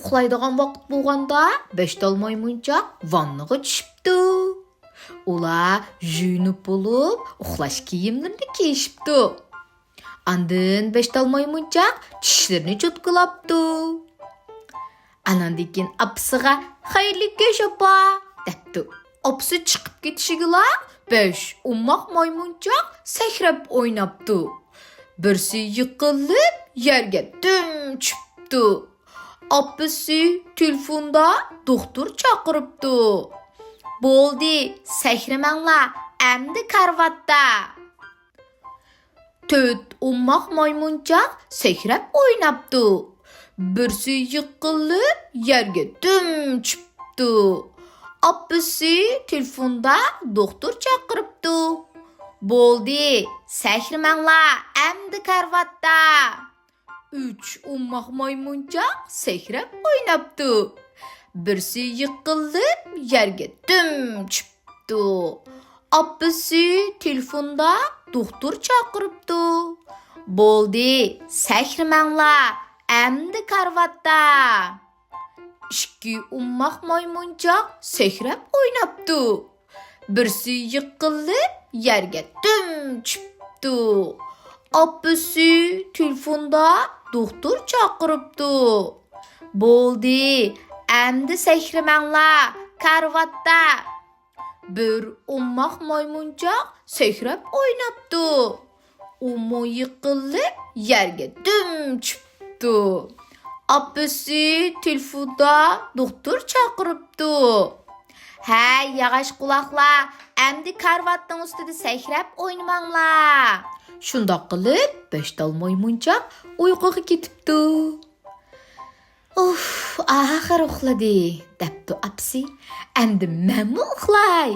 uxlaydigan vaqt bo'lganda 5 tal maymunchaq vannaga tushibdi. Ular juyunib bo'lib, uxlash kiyimlarini kiyishibdi. Andın 5 tal maymunchaq tishlarini cho'tqilabdi. Anandan keyin apasiga "Xayrli kech opa" debdi. Apasi chiqib ketishiga 5 ummoq maymunchaq sakrab o'ynabdi. Birsi yiqilib yerga dim tushibdi. Apasi telefonda doktor chaqiribdi. Bo'ldi, sakramanglar, endi karvatda. 4 ummoq maymunchaq sakrab o'ynabdi. Birsi yiqilib yerga dim tushibdi. Apasi telefonda doktor chaqiribdi. Bo'ldi, sakramanglar, endi karvatda. 3 ummoq maymunchaq sakrab o'ynabdi. Birsi yiqilib yerga dim tushibdi. Apasi telefonda doktor chaqiribdi. Bo'ldi, sakramanglar, endi karvatda. 2 ummoq maymunchaq sakrab o'ynabdi. Birsi yiqilib yerga dim tushibdi. Apasi telefonda doktor chaqiribdi. Bo'ldi, endi sakramanglar, karvatda. 1 ummoq maymunchaq sakrab o'ynabdi. Umo yiqilib yerga dim tushibdi. Apasi telefonda doktor chaqiribdi. "Hey, yog'och quloqlar, endi karvatning ustida sakrab o'ynamanglar." Shundoq qilib 5 tal maymunchaq uyquga ketibdi. "Uf, axir uxladi" debdi apasi. "Endi men uxlay."